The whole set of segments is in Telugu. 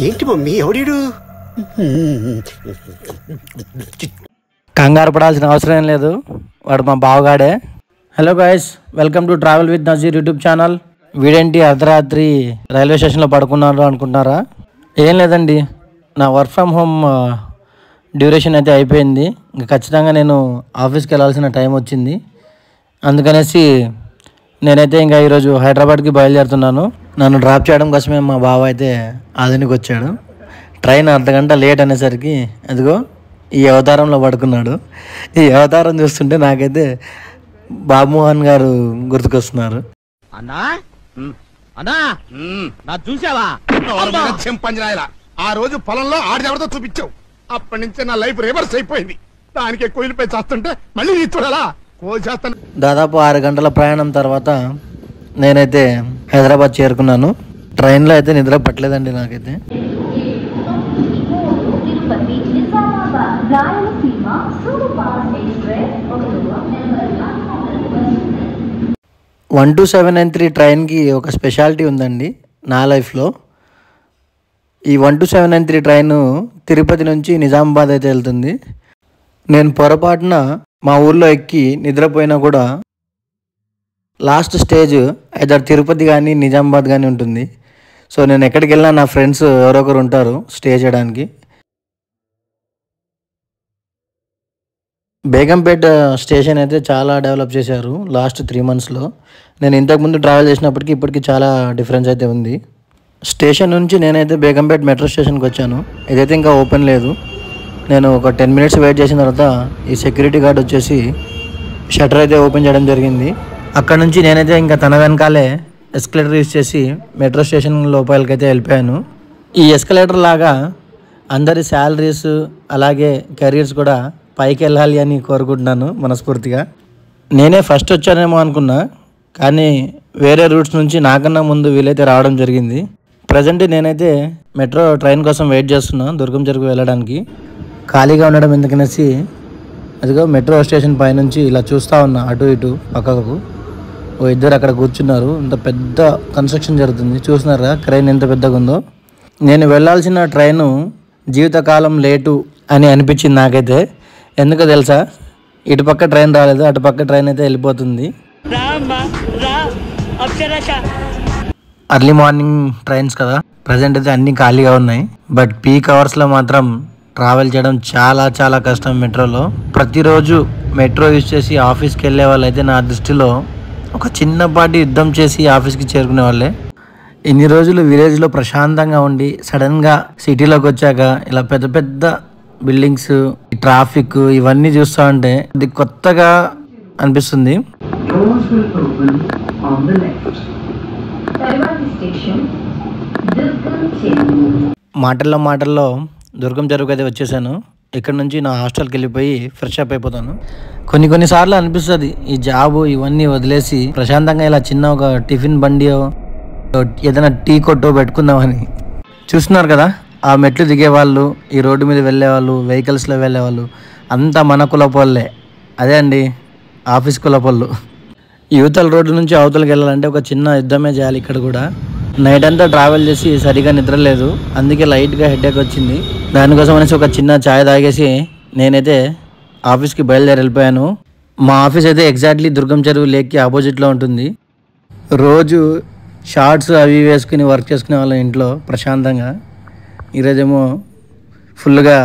ఏంటి మమ్మీ ఎవడీడు? కంగారు పడాల్సిన అవసరం ఏం లేదు, వాడు మా బావగాడే. Hello guys, welcome to travel with Nazeer YouTube channel. వీడేంటి అర్ధరాత్రి రైల్వే స్టేషన్లో పడుకున్నారు అనుకుంటున్నారా? ఏం లేదండి, నా వర్క్ ఫ్రమ్ హోమ్ డ్యూరేషన్ అయితే అయిపోయింది. ఇంకా ఖచ్చితంగా నేను ఆఫీస్కి వెళ్ళాల్సిన టైం వచ్చింది. అందుకనేసి నేనైతే ఇంకా ఈరోజు హైదరాబాద్కి బయలుదేరుతున్నాను. నన్ను డ్రాప్ చేయడం కోసమే మా బావ అయితే ఆధునికి వచ్చాడు. ట్రైన్ అర్ధగంట లేట్ అనేసరికి అదిగో ఈ అవతారంలో పడుకున్నాడు. ఈ అవతారం చూస్తుంటే నాకైతే బాబుమోహన్ గారు గుర్తుకొస్తున్నారు. చూసావా ఆ రోజు పొలంలో ఆడెవరితో చూపించావు, అప్పటి నుంచే నా లైఫ్ రివర్స్ అయిపోయింది. దానికి కోయిలపై చేస్తుంటే మళ్ళీ చూడాలా కోసేస్తాను. దాదాపు 6 గంటల ప్రయాణం తర్వాత నేనైతే హైదరాబాద్ చేరుకున్నాను. ట్రైన్లో అయితే నిద్ర పట్టలేదండి నాకైతే. 12793 ట్రైన్కి ఒక స్పెషాలిటీ ఉందండి నా లైఫ్లో. ఈ 12793 ట్రైను తిరుపతి నుంచి నిజామాబాద్ అయితే వెళ్తుంది. నేను పొరపాటున మా ఊర్లో ఎక్కి నిద్రపోయినా కూడా లాస్ట్ స్టేజ్ ఐదర్ తిరుపతి కానీ నిజామాబాద్ కానీ ఉంటుంది. సో నేను ఎక్కడికి వెళ్ళినా నా ఫ్రెండ్స్ ఎవరొకరు ఉంటారు స్టే చేయడానికి. బేగంపేట స్టేషన్ అయితే చాలా డెవలప్ చేశారు లాస్ట్ 3 monthsలో. నేను ఇంతకుముందు ట్రావెల్ చేసినప్పటికీ ఇప్పటికీ చాలా డిఫరెన్స్ అయితే ఉంది. స్టేషన్ నుంచి నేనైతే బేగంపేట మెట్రో స్టేషన్కి వచ్చాను. ఇదైతే ఇంకా ఓపెన్ లేదు. నేను ఒక 10 minutes వెయిట్ చేసిన తర్వాత ఈ సెక్యూరిటీ గార్డ్ వచ్చేసి షట్టర్ అయితే ఓపెన్ చేయడం జరిగింది. అక్కడ నుంచి నేనైతే ఇంకా తన వెనకాలే ఎస్కలేటర్ యూజ్ చేసి మెట్రో స్టేషన్ లోపలికైతే వెళ్ళిపోయాను. ఈ ఎస్కలేటర్ లాగా అందరి శాలరీస్ అలాగే కెరీర్స్ కూడా పైకి వెళ్ళాలి అని కోరుకుంటున్నాను మనస్ఫూర్తిగా. నేనే ఫస్ట్ వచ్చానేమో అనుకున్నా, కానీ వేరే రూట్స్ నుంచి నాకన్నా ముందు వీలైతే రావడం జరిగింది. ప్రజెంట్ నేనైతే మెట్రో ట్రైన్ కోసం వెయిట్ చేస్తున్నా దుర్గం చెరుకు వెళ్ళడానికి. ఖాళీగా ఉండడం ఎందుకనేసి అదిగో మెట్రో స్టేషన్ పైనుంచి ఇలా చూస్తూ ఉన్నా అటు ఇటు పక్కకు. ఓ ఇద్దరు అక్కడ కూర్చున్నారు. ఇంత పెద్ద కన్స్ట్రక్షన్ జరుగుతుంది, చూస్తున్నారా ట్రైన్ ఎంత పెద్దగా ఉందో. నేను వెళ్ళాల్సిన ట్రైను జీవితకాలం లేటు అని అనిపించింది నాకైతే. ఎందుకో తెలుసా, ఇటుపక్క ట్రైన్ రాలేదు, అటుపక్క ట్రైన్ అయితే వెళ్ళిపోతుంది. అర్లీ మార్నింగ్ ట్రైన్స్ కదా, ప్రజెంట్ అయితే అన్నీ ఖాళీగా ఉన్నాయి. బట్ పీక్ అవర్స్లో మాత్రం ట్రావెల్ చేయడం చాలా చాలా కష్టం మెట్రోలో. ప్రతిరోజు మెట్రో యూజ్ చేసి ఆఫీస్కి వెళ్ళే వాళ్ళు అయితే నా దృష్టిలో ఒక చిన్నపాటి యుద్ధం చేసి ఆఫీస్కి చేరుకునే వాళ్ళే. ఇన్ని రోజులు విలేజ్లో ప్రశాంతంగా ఉండి సడన్గా సిటీలోకి వచ్చాక ఇలా పెద్ద పెద్ద బిల్డింగ్స్, ట్రాఫిక్ ఇవన్నీ చూస్తూ ఉంటే ఇది కొత్తగా అనిపిస్తుంది. మాటల్లో దుర్గం చెరుకు అయితే వచ్చేసాను. ఇక్కడ నుంచి నా హాస్టల్కి వెళ్ళిపోయి ఫ్రెష్ అప్ అయిపోతాను. కొన్నిసార్లు అనిపిస్తుంది ఈ జాబు ఇవన్నీ వదిలేసి ప్రశాంతంగా ఇలా చిన్న ఒక టిఫిన్ బండియో ఏదైనా టీ కొట్టో పెట్టుకుందామని. చూస్తున్నారు కదా ఆ మెట్లు దిగేవాళ్ళు, ఈ రోడ్డు మీద వెళ్ళేవాళ్ళు, వెహికల్స్లో వెళ్ళేవాళ్ళు అంతా మన కులపోళ్ళే. అదే అండి ఆఫీస్ కులపోళ్ళు. యువతల రోడ్డు నుంచి అవతలకి వెళ్ళాలంటే ఒక చిన్న యుద్ధమే చేయాలి. ఇక్కడ కూడా నైట్ అంతా ట్రావెల్ చేసి సరిగా నిద్ర లేదు, అందుకే లైట్గా హెడేక్ వచ్చింది. దానికోసం అనేసి ఒక చిన్న ఛాయ్ తాగేసి నేనైతే ఆఫీస్కి బయలుదేరి వెళ్ళిపోయాను. మా ఆఫీస్ అయితే ఎగ్జాక్ట్లీ దుర్గం చెరువు లేక్కి ఆపోజిట్లో ఉంటుంది. రోజు షార్ట్స్ అవి వేసుకుని వర్క్ చేసుకునే వాళ్ళ ఇంట్లో ప్రశాంతంగా. ఈరోజేమో ఫుల్గా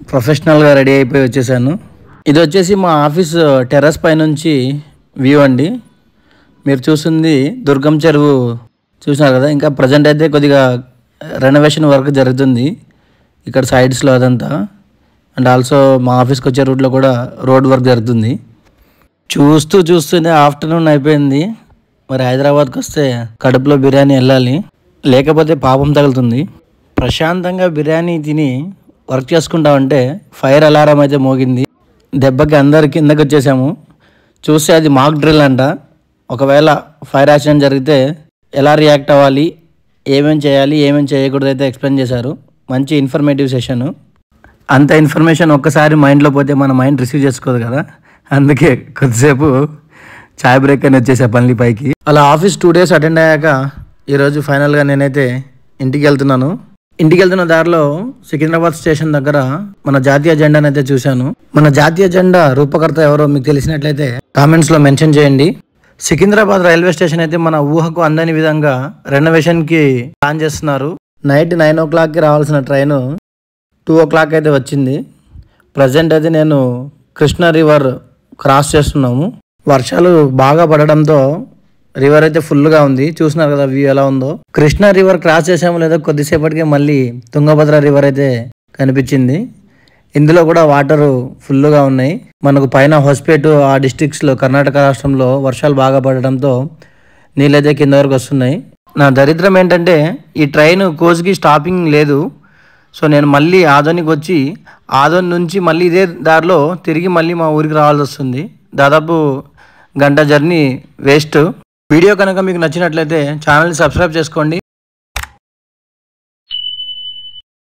ప్రొఫెషనల్గా రెడీ అయిపోయి వచ్చేసాను. ఇది వచ్చేసి మా ఆఫీస్ టెర్రస్ పైనుంచి వ్యూ అండి. మీరు చూస్తుంది దుర్గం చెరువు చూసినారు కదా. ఇంకా ప్రజెంట్ అయితే కొద్దిగా రెనోవేషన్ వర్క్ జరుగుతుంది ఇక్కడ సైడ్స్లో అదంతా. అండ్ ఆల్సో మా ఆఫీస్కి వచ్చే రూట్లో కూడా రోడ్ వర్క్ జరుగుతుంది. చూస్తూనే ఆఫ్టర్నూన్ అయిపోయింది. మరి హైదరాబాద్కి వస్తే కడుపులో బిర్యానీ వెళ్ళాలి, లేకపోతే పాపం తగులుతుంది. ప్రశాంతంగా బిర్యానీ తిని వర్క్ చేసుకుంటామంటే ఫైర్ అలారం అయితే మోగింది. దెబ్బకి అందరు కిందకి వచ్చేసాము. చూస్తే అది మాక్ డ్రిల్ అంట. ఒకవేళ ఫైర్ యాక్సిడెంట్ జరిగితే ఎలా రియాక్ట్ అవ్వాలి, ఏమేమి చేయాలి, ఏమేమి చేయకూడదు అయితే ఎక్స్ప్లెయిన్ చేశారు. మంచి ఇన్ఫర్మేటివ్ సెషను. అంత ఇన్ఫర్మేషన్ ఒక్కసారి మైండ్లో పోతే మన మైండ్ రిసీవ్ చేసుకోదు కదా, అందుకే కొద్దిసేపు చాయ్ బ్రేక్ అని వచ్చేసా పల్లి పైకి. అలా ఆఫీస్ 2 days అటెండ్ అయ్యాక ఈరోజు ఫైనల్గా నేనైతే ఇంటికి వెళ్తున్నాను. ఇంటికి వెళ్తున్న దారిలో సికింద్రాబాద్ స్టేషన్ దగ్గర మన జాతీయ జెండాను అయితే చూశాను. మన జాతీయ జెండా రూపకర్త ఎవరో మీకు తెలిసినట్లయితే కామెంట్స్ లో మెన్షన్ చేయండి. సికింద్రాబాద్ రైల్వే స్టేషన్ అయితే మన ఊహకు అందని విధంగా రెనోవేషన్ కి ప్లాన్ చేస్తున్నారు. నైట్ 9 o'clock రావాల్సిన ట్రైన్ 2 o'clock అయితే వచ్చింది. ప్రజెంట్ అయితే నేను కృష్ణా రివర్ క్రాస్ చేస్తున్నాము. వర్షాలు బాగా పడడంతో రివర్ అయితే ఫుల్గా ఉంది. చూస్తున్నారు కదా వ్యూ ఎలా ఉందో. కృష్ణా రివర్ క్రాస్ చేసాము లేదో కొద్దిసేపటికే మళ్ళీ తుంగభద్ర రివర్ అయితే కనిపించింది. ఇందులో కూడా వాటర్ ఫుల్గా ఉన్నాయి. మనకు పైన హోస్పేట్ ఆ డిస్ట్రిక్ట్స్లో కర్ణాటక రాష్ట్రంలో వర్షాలు బాగా పడడంతో నీళ్ళైతే కింద వరకు వస్తున్నాయి. నా దరిద్రం ఏంటంటే ఈ ట్రైన్ కోచ్కి స్టాపింగ్ లేదు. సో నేను మళ్ళీ ఆదోనికి వచ్చి ఆదోని నుంచి మళ్ళీ ఇదే దారిలో తిరిగి మళ్ళీ మా ఊరికి రావాల్సి వస్తుంది. దాదాపు గంట జర్నీ వేస్ట్. వీడియో కనుక మీకు నచ్చినట్లయితే ఛానల్ని సబ్స్క్రైబ్ చేసుకోండి.